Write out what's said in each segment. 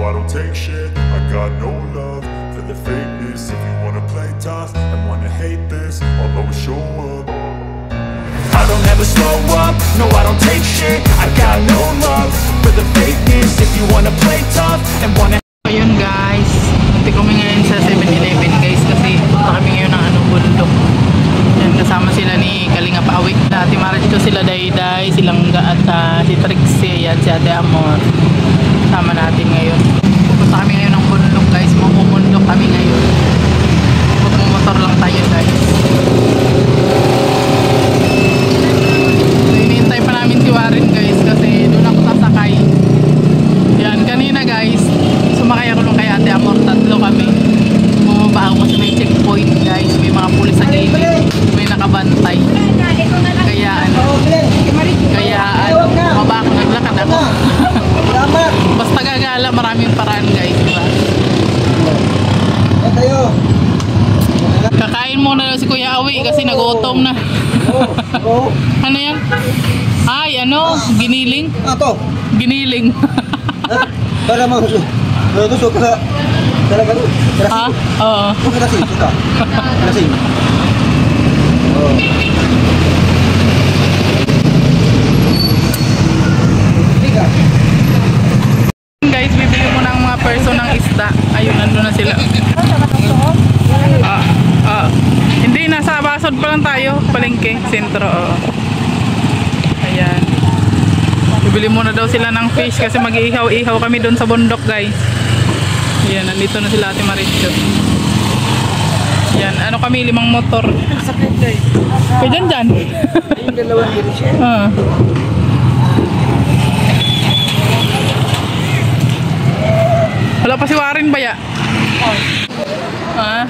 I don't take shit. I got no love for the fakeness. If you wanna play tough and wanna hate this, I'll always show up. I don't ever slow up, no I don't take shit. I got no love for the fakeness. If you wanna play tough and wanna. Ayun guys, hindi kami ngayon sa 7-Eleven guys kasi punta kami ngayon ng bundok. Yan, kasama sila ni Kalinga Paawik. Ate Maris ko, sila Dayday, silang Ga at si Trixie, yan si Ate Amor. Kasama natin ngayon. Pupunta kami ngayon ng bundok guys, mamumundok kami ngayon. Magmumotor lang tayo guys. Hinihintay pa namin si Warren guys kasi doon ako sasakay. Yan, kanina guys sumakay ako nung kay Ate Amor, tatlo kami. Bumaba ako kasi may checkpoint guys, may mga pulis sa gilid, may nakabantay. Kaya bumaba ako, naglakad ako. Basta gagala, maraming paraan guys, diba? Kakain muna daw si Kuya Awi kasi nagutom na. Ano yan? Ay, ano? Giniling? Ato? Giniling. Para mausok. Tusok ka talaga doon. Ha? Oo. Kerasing, suka. Kerasing. Oh. Guys, bibili mo ng mga person ng isda. Ayun, nandun na sila. Hindi, nasa Basod pa lang tayo. Palengke, sentro. Ayan. Bibili muna daw sila ng fish kasi mag-iihaw-ihaw kami doon sa bundok guys. Ayan, nandito na sila Ate Marisyo. Ayan, ano kami, 5 motor. Kaya dyan. Yung dalawang dito siya. Wala pa si Warren ba ya? Ha?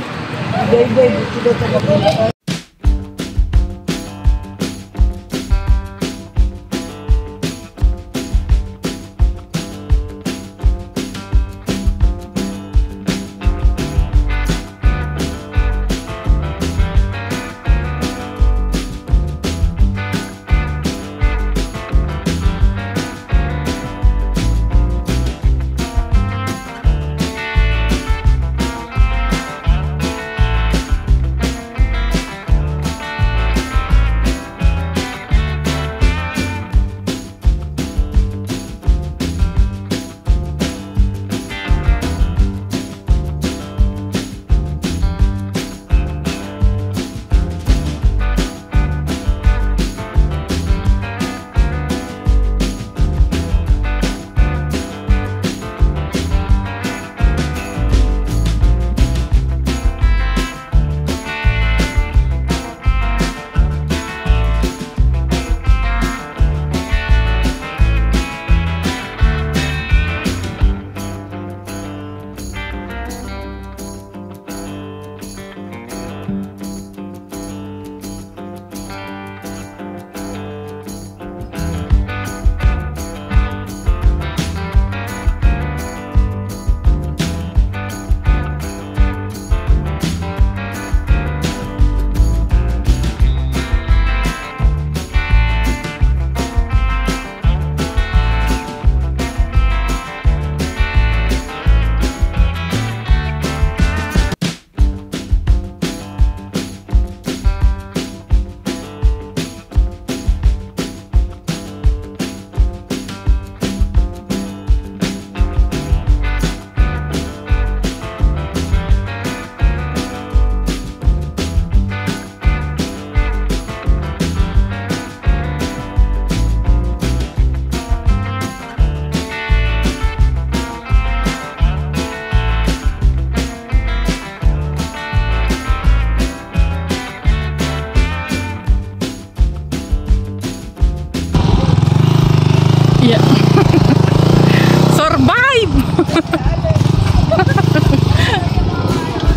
Survive!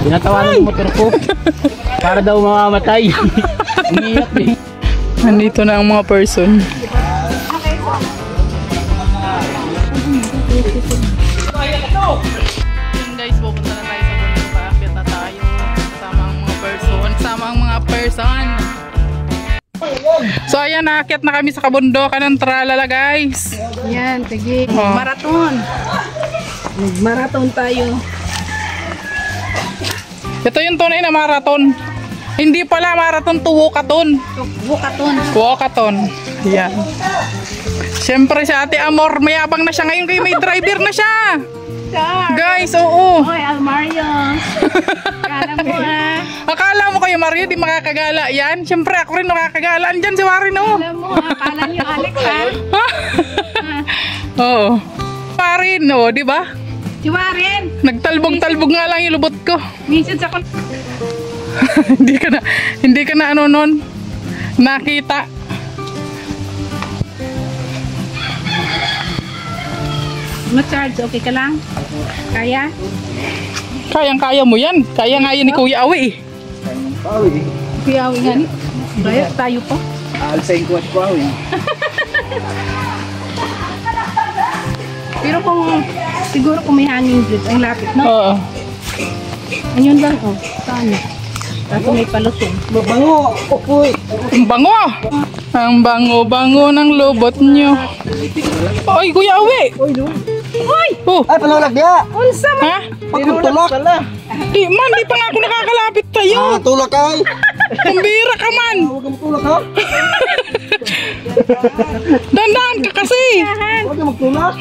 Tinatawanan yung motor ko para daw mamamatay. Umiyak eh. Nandito na ang mga person. Yun guys, pupunta na tayo sa bundok. Paakyat na tayo. Kasama ang mga person. Kasama ang mga person. So ayan, naakyat na kami sa kabundokan ng Tralala guys. Yan, sige. Oh. Marathon. Marathon tayo. Ito yung tunay na marathon. Hindi pala marathon, walkathon. Walkathon. Walkathon. Yan. Siyempre si Ate Amor, mayabang na siya ngayon kayo, may driver na siya. Guys, oo. Hoy, Almario. Kala mo Akala mo kayo, Mario, di makakagala yan? Siyempre ako rin makakagala. Andyan si Warren, oh. Alam mo kala niyo Alex ha? Oo. Warren, oh, di ba? Si Warren. Nagtalbog-talbog nga lang yung lubot ko. Minsan sa kon... hindi ka na ano nun nakita. Ma-charge, okay ka lang? Kaya? Kayang-kaya mo yan. Kaya nga yan ni Kuya Awi. Kaya nga ni. Kaya tayo pa. Alsain ko at kwaw eh. Pero kung siguro kung may hangin dito, ang lapit, no? Oo. Ayun lang, oh. Saan? Kaso may palusong. Mabango! Upoy! Ang bango! Ang bango-bango ng lubot nyo. Oy, Kuya Awi! Uy! Oh, Ay, panulag niya! Unsa man? ha? Pagkutulak! Di man, di pa nga ako nakakalapit tayo. Tulak ay! Pambira ka man. Huwag kang tulak ha! Dandaan ka kasi. Huwag kang magtulak!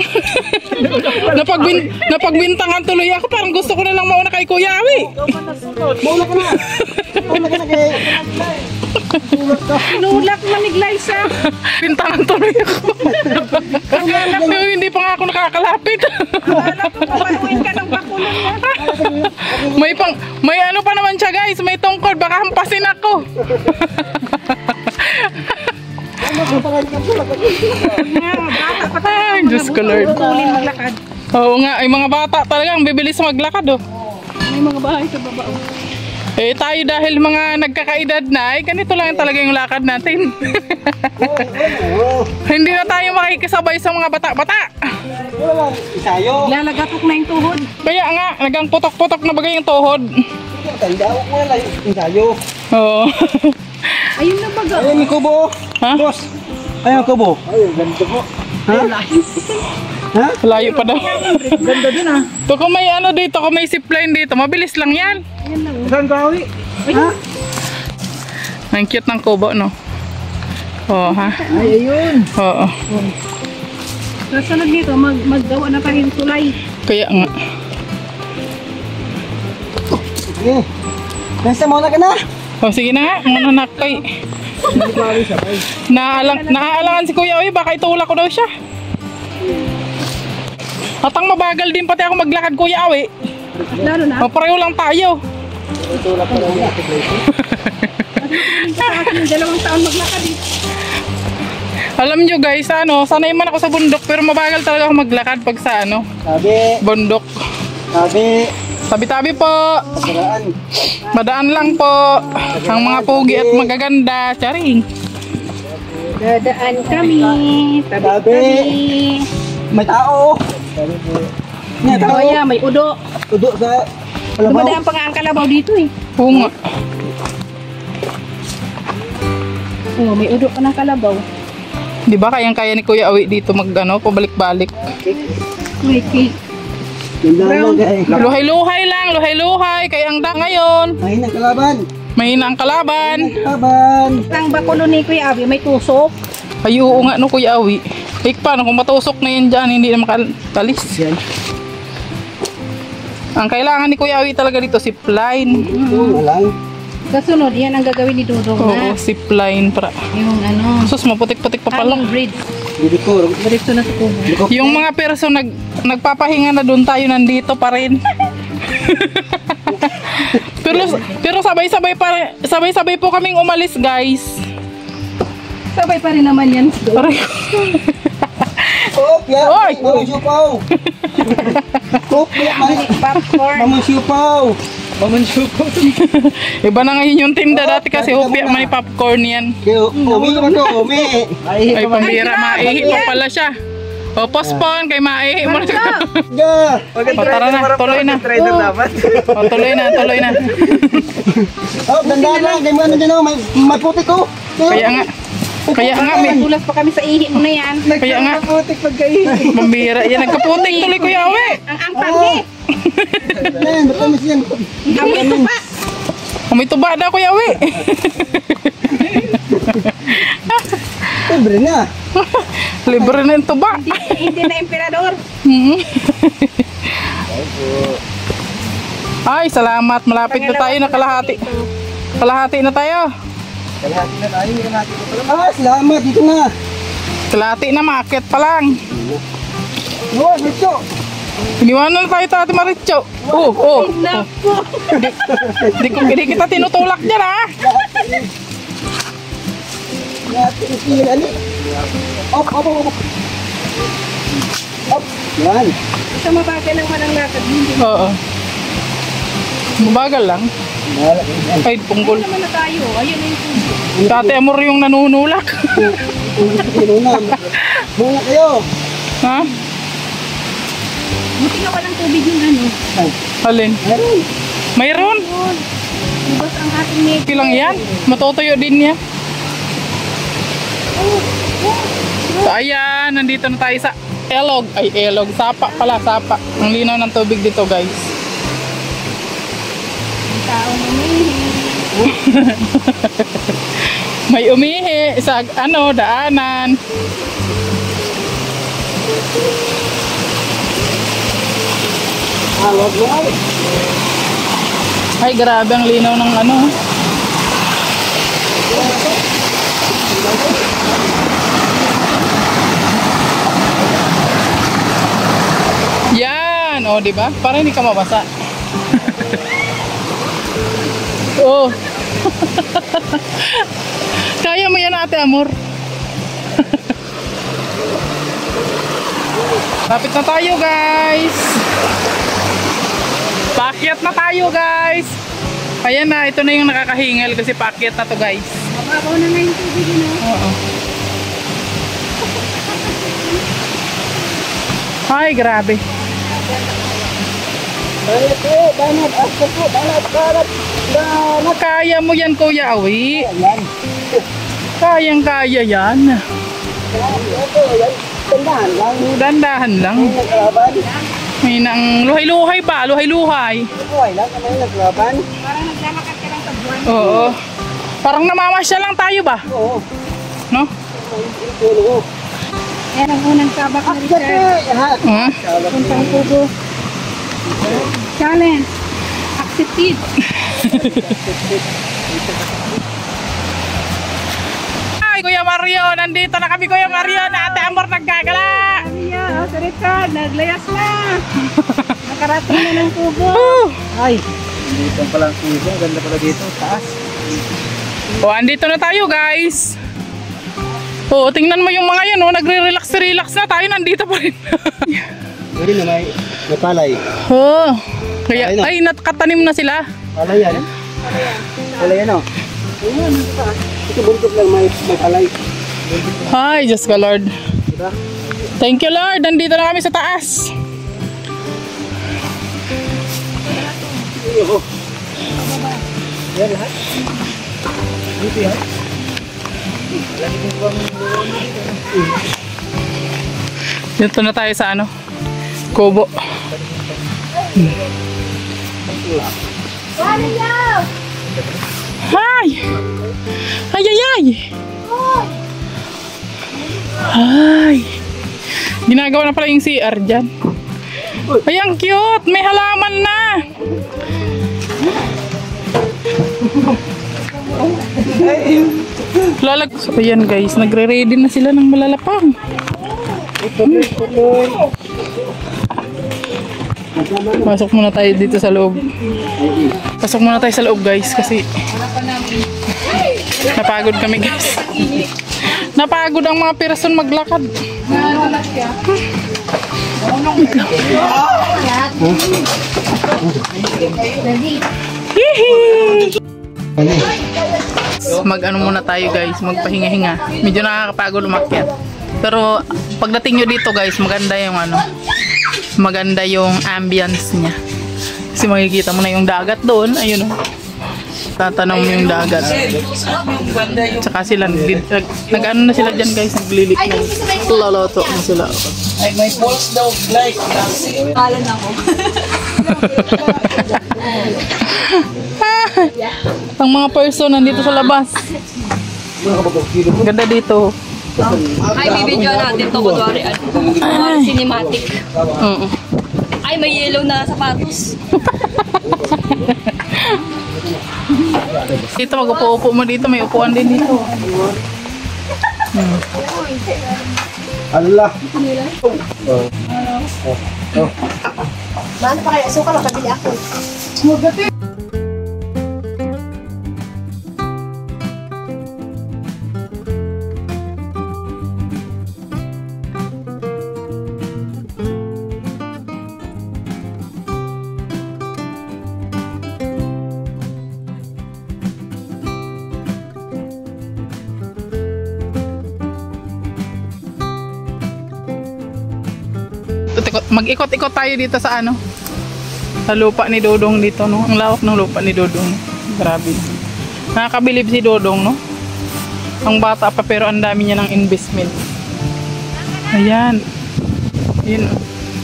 Napagbintangan tuloy ako. Parang gusto ko na lang mauna kay Kuya Awi. Maulak ka na! Maulak ka na kay... Tulak ka! Nulak maniglay siya. Bintangan tuloy ako. Hindi pa nga ako nakakalapit. Alam ko papaluin ka ng bakulong niya. may ano pa naman siya, guys. May tungkod. Baka hampasin ako. Bata pa tayo. Ay, Diyos ko, Lord. Tulin maglakad. Oo nga, ay mga bata talagang bibilis maglakad, oh. May mga bahay sa baba. Eh tayo dahil mga nagkakaedad na, ay ganito lang talaga yung lakad natin. Hindi na tayo makikisabay sa mga bata-bata. Isayo! Lalagatok na yung tuhod. Kaya nga, nagang putok-putok na bagay yung tuhod. Tanda ko mo na lang. Isayo! Oo. Ayun na baga. Ayun, may kubo! Ha? Boss! Ayun, kubo! Ayun, ganito po. Ha? Ha? Layo pa daw. Ganda din ah. So kung may ano dito, kung may zipline dito, mabilis lang yan. Saan ka, Awi? Ha? Ang cute ng kubo, no? Oo, ha? Ay, ayun! Oo. Kasunod nito, maggawa na tayo ng tulay. Kaya nga. Sige. Nasa muna ka na! O sige na nga, muna nakay. Naaalangan si Kuya Oy, baka itulak ko daw siya. At ang mabagal din pati ako maglakad, Kuya Awi. Lalo na. O pareho lang tayo. Tulak pa lang natin. Sa akin, 2 taon maglakad eh. Alam nyo guys, ano, sanay man ako sa bundok pero mabagal talaga ako maglakad pag sa ano, Sabi! bundok. Sabi! Tabi-tabi po. Paraan! Madaan lang po. Ang mga pugi at magaganda. Charing. Dadaan kami. Sabi! May tao! Sabi po. May tao! Kaya may udo. Tudo sa kalabaw. Dumadaan pa nga ang kalabaw dito eh. Oo nga. Oh, may udo pa ng kalabaw. Di ba kayang-kaya ni Kuya Awi dito mag ano, pabalik-balik. May cake. Ganda lang guys. Luhay-luhay lang, luhay-luhay. Kaya ang da ngayon. Mahina ang kalaban! Mahina ang kalaban. Kalaban! Ang bakulo ni Kuya Abi, may tusok. Ay, oo nga no, Kuya Awi. Eh, paano kung matusok na yan dyan, hindi na makalis. Yan. Ang kailangan ni Kuya Awi talaga dito, zipline. Ito lang. Kasunod, yan ang gagawin ni Dudong Oo, na. zipline para. Yung ano, Sus, maputik-putik pa pala. hanging bridge. Hindi ko. Diretso na sa kubo. Yung mga perso nagpapahinga na doon, tayo nandito pa rin. pero sabay-sabay po kaming umalis, guys. Sabay pa rin naman yan. Pareho. Kopya! Oy! Mamang siupaw! Kopya! Popcorn. Mamang siupaw! Mamang siupaw! Iba na ngayon yung tinda dati kasi hupya man ni popcorn yan. Umi naman to, umi! Ay, pambira, maihi pa pala siya. O, postpone kay maihi mo na siya. Ga! O, tara na, tuloy na. O, tuloy na. Oh, ganda lang! Ganyan ano dyan oh! May putik oh! Kaya nga. Kaya nga, may Tulas pa kami sa ihi mo na yan. Kaya nga. Nagkaputik pagkain. Pambira. Yan, nagkaputing tuloy Kuya Awi. Ang angpang eh. Yan, matamis yan. Amoy ko pa. May tuba na Kuya Awi. Libre na. Libre na yung tuba. Hindi na emperador. Ay, salamat. Malapit na tayo na kalahati. Kalahati na tayo. Kalahati na tayo. Kalahati na pala. Ah, salamat. Dito na. Kalahati na, market pa lang. Oo, Richo. Iniwanan na tayo sa Ate Maricho. Oh. Hindi kita tinutulak dyan, ha? Kalahati na sila. Op. Op. Yan. Ito mabagal ang walang lakad. Hindi Oo. Mabagal lang. Malaki yan. Ay, punggol. naman na tayo. Ayun na yung tubo. Tate Amor yung nanunulak. Sino na? Muna kayo. Ha? Buti nga walang tubig yung ano. Alin? Meron. Mayroon? Bubos ang ating net. Okay lang yan. Matutuyo din niya. So ayan, nandito na tayo sa Elog. Ay, Elog. Sapa pala, sapa. Ang linaw ng tubig dito, guys. Ang taong umihi. May umihi sa daanan. Wag mo. Ay, grabe ang linaw ng ano. Yan, oh, di ba? Para hindi ka mabasa. Oh. Kaya mo yan, Ate Amor. Lapit na tayo, guys. Paakyat na tayo, guys. Ayan na, ito na yung nakakahingal kasi paakyat na to, guys. Mababaw na yung tubig yun. Oo. Ay, grabe. Banat po. Banat. Asko po. Banat. Banat. Banat. Kaya mo yan, Kuya Awi. Ayan. Kayang-kaya yan. Ito. Yan. Tandahan lang. Dandahan lang. May naglaban. May nang luhay-luhay ba? Luhay-luhay. Buhay lang. May naglaban. Parang naglalakat ka lang sa buwan. Oo. Parang namamasya lang tayo ba? Oo. No? Tulo. Yan ang unang sabak na Akyat Richard. eh. Puntang tubo. Challenge. Accepted. Ay, Kuya Mario. Nandito na kami, Kuya Mario. Na Ate Amor nagkagala. Ano sa Richard, naglayas na. Nakarating na ng tubo. Ay. Dito pala ang tubo. Ganda pala dito. Taas. O, andito na tayo, guys. O, tingnan mo yung mga yan, nagre-relax na tayo. Nandito pa rin. Pwede na may palay. Oh, kaya, ay, nakatanim na sila. Palay yan. Palay yan o. Ito buntot lang may palay. Hi, Diyos ko, Lord. Thank you, Lord. Nandito na kami sa taas. Yan lahat. Dito yan. Dito na tayo sa ano? Kubo. Hi! Ay, ay, ay! Ay! Ginagawa na pala yung CR dyan. Ay, ang cute! May halaman na! Lalag. So, ayan guys, nagre-ready na sila ng malalapang. Pasok muna tayo dito sa loob. Pasok muna tayo sa loob guys kasi napagod kami guys. Napagod ang mga person maglakad. Hihi! Mag-ano muna tayo guys, magpahinga-hinga. Medyo nakakapagod umakyat. Pero pagdating nyo dito guys, maganda yung ano, maganda yung ambience niya. Kasi makikita mo na yung dagat doon, ayun oh. Tatanong mo yung dagat. Tsaka sila, nag-ano na sila dyan guys, naglilit na. Loloto na sila. Ay, may pulse daw, like. Kalan ako. Ang mga person nandito sa labas. Ganda dito. Ay, bibidyo natin to. Kunwari, cinematic. Ay, may yellow na sapatos. Dito mag-upo-upo mo dito. May upuan din dito. Allah. Mano pa kaya? Suka lang, kabili ako. Mag-ikot-ikot tayo dito sa ano, sa lupa ni Dodong dito, no? Ang lawak ng lupa ni Dodong. Grabe. Nakakabilib si Dodong, no? Ang bata pa pero ang dami niya ng investment. Ayan. Yun.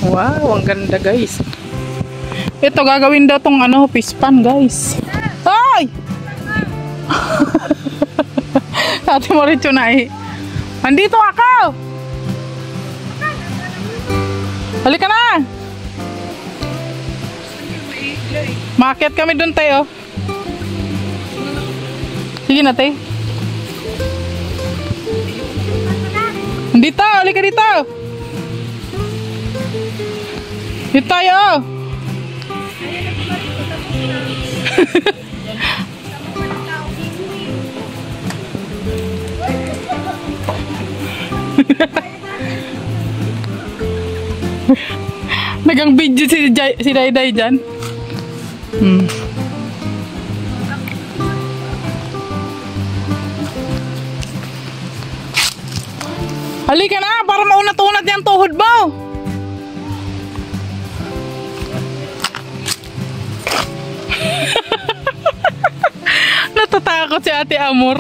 Wow, ang ganda guys. Ito gagawin daw tong ano, pispan guys. Ay! Ate Moricho na eh. Andito ako! Halika na! Maakyat kami dun tayo. Sige na tayo. Dito! Halika dito! Dito tayo! Nagang video si Dayday dyan. Halika na para maunat-unat yung tuhod mo. Natatakot si Ate Amor.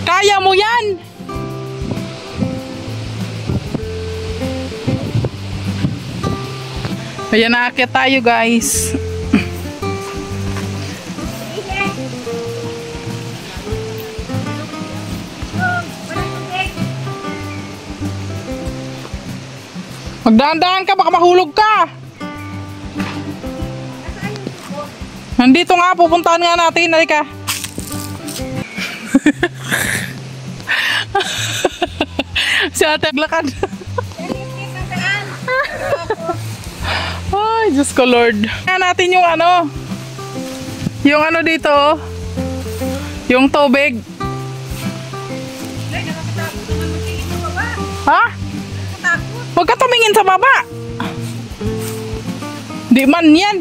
Kaya mo yan! Ayan, naakyat tayo guys. Magdaan-daan ka, baka mahulog ka. Nandito nga, pupuntahan nga natin. Halika. Si Ate naglakad. Ay, Diyos ko Lord. Tingnan natin yung ano. Yung ano dito. Yung tubig. Ha? Huwag ka tumingin sa baba. Di man yan.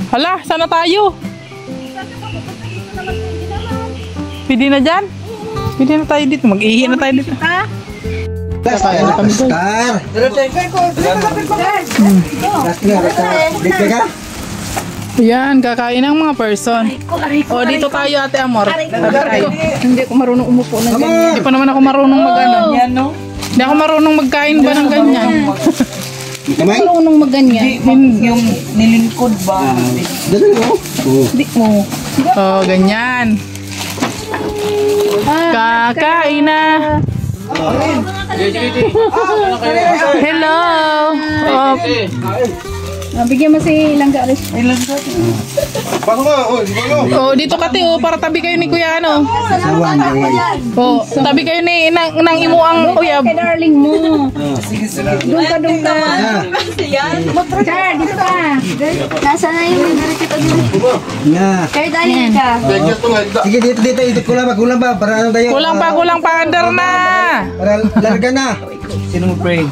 Hala, sana tayo? Pwede na dyan? Pwede na tayo dito. Mag-ihi na tayo dito. Star. Yan, kakain ng mga person. O, dito tayo Ate Amor. Hindi ako marunong umupo ng ganyan. Hindi pa naman ako marunong mag-ano. Hindi ako marunong magkain ba ng ganyan. Kamay? Marunong magganyan. Yung nilingkod ba? Dali mo. Hindi mo. O, ganyan. Kakain na. Hello. Oh, Bigyan mo si Langga Aris. oh, dito kati oh, para tabi kayo ni Kuya ano. Oh, tabi kayo ni nang imuang uyab. Kay darling mo. Doon ka. Char, dito ka. Nasa na yung direkit o dito? Nga. Kay darling ka. Sige, dito. Kulang ba? Para ano tayo? Kulang pa under na. Para larga na. Sino mo pray?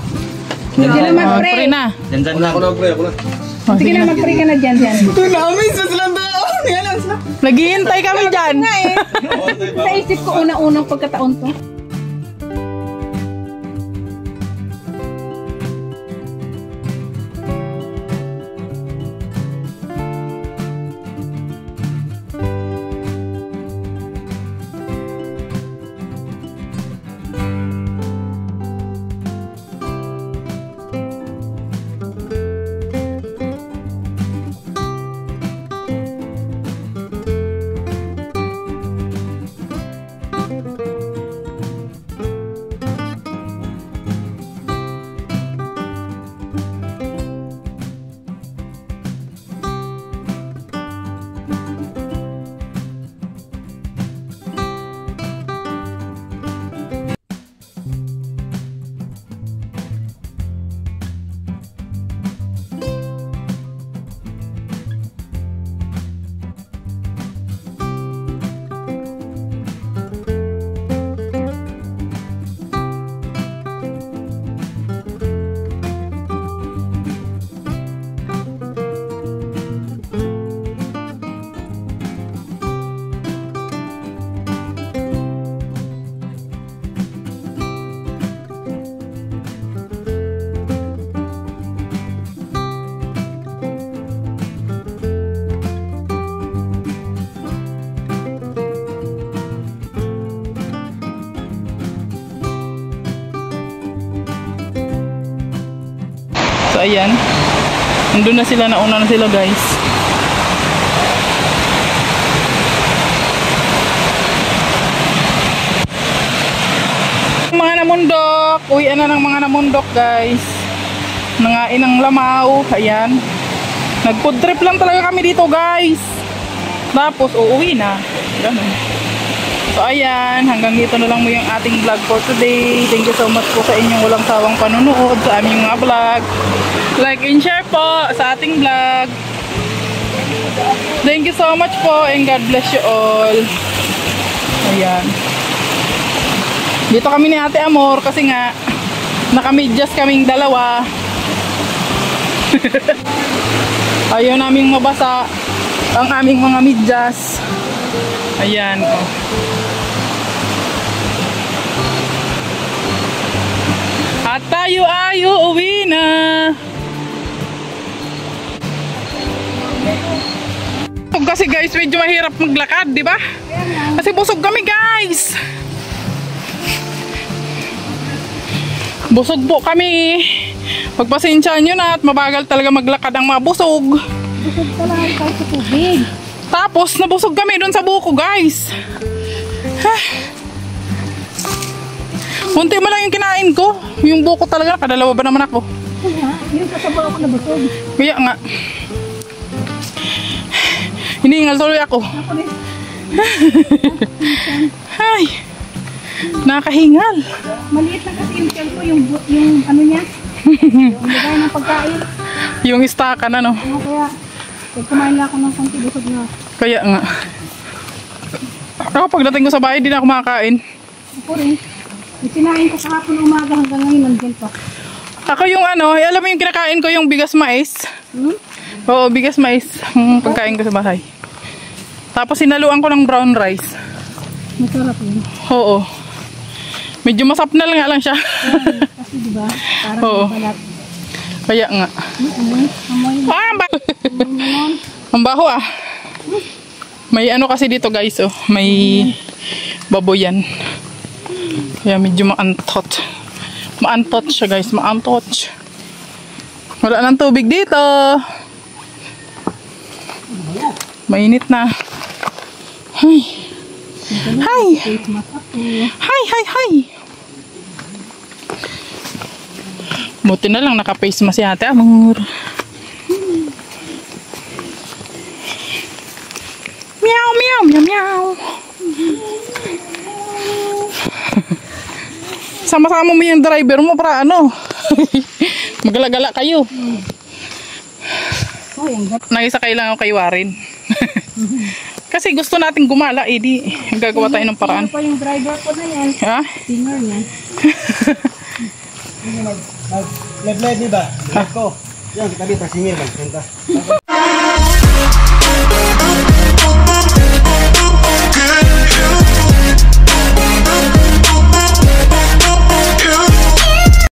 Sige na Oh, mag-pray. pre na. Diyan na. Sige na mag-pray ka na dyan. Naghihintay kami dyan. Sa isip ko unang-unang pagkataon to. ayan. Nandun na sila, nauna na sila guys. Mga namundok, uwian na ng mga namundok guys. Nangain ng lamaw, ayan. Nag-food trip lang talaga kami dito guys. Tapos uuwi na. Ganun. So ayan, hanggang dito na lang mo yung ating vlog for today. Thank you so much po sa inyong walang sawang panunood sa aming mga vlog. Like and share po sa ating vlog. Thank you so much po and God bless you all. Ayan. Dito kami ni Ate Amor kasi nga nakamidyas kaming dalawa. Ayaw naming mabasa ang aming mga midyas. Ayan, oh. At tayo ay uuwi na. Kasi guys, medyo mahirap maglakad, di ba? Kasi busog kami guys. Busog po kami. Pagpasensyaan nyo na at mabagal talaga maglakad ang mga busog. Busog talaga kahit sa tubig. Tapos nabusog kami doon sa buko guys. Munti mo lang yung kinain ko. Yung buko talaga, kadalawa ba naman ako? Yung kasabaw ako nabusog. Kaya nga. Hiningal tuloy ako. Ay. Nakahingal. Maliit lang kasi yung tiyan ko, yung ano niya. Yung lagay ng pagkain. Yung istakan ano. Kaya, pag kumain lang ako ng konti, busog na. Kaya nga. Ako pagdating ko sa bahay, di na ako makakain. Ako rin. Itinain ko kahapon umaga hanggang ngayon, nandiyan pa. Ako yung ano, alam mo yung kinakain ko yung bigas mais. Hmm? Oo, bigas mais. Pagkain ko sa bahay. Tapos sinaluan ko ng brown rice. Masarap yun. Oo. Medyo masap na lang siya. Kasi diba, parang Oo. balat. Kaya nga. Amoy. Ah, ang baho ah. May ano kasi dito guys, oh. May baboyan. Kaya medyo maantot. Maantot siya guys, maantot. Wala nang tubig dito. Mainit na. Hi. Hi. Hi, hi, hi. Buti na lang naka-face mask si Ate Amor. Meow, meow, meow, meow. Sama-sama mo yung driver mo para ano. Magalagala kayo. Nakisakay lang ako kay Warren. Kasi gusto natin gumala, di gagawa tayo ng paraan. Ano pa yung driver ko na yan? Ha? Singer niya. Nag-live di ba? Live ko. Yan, kita dito, singir bang.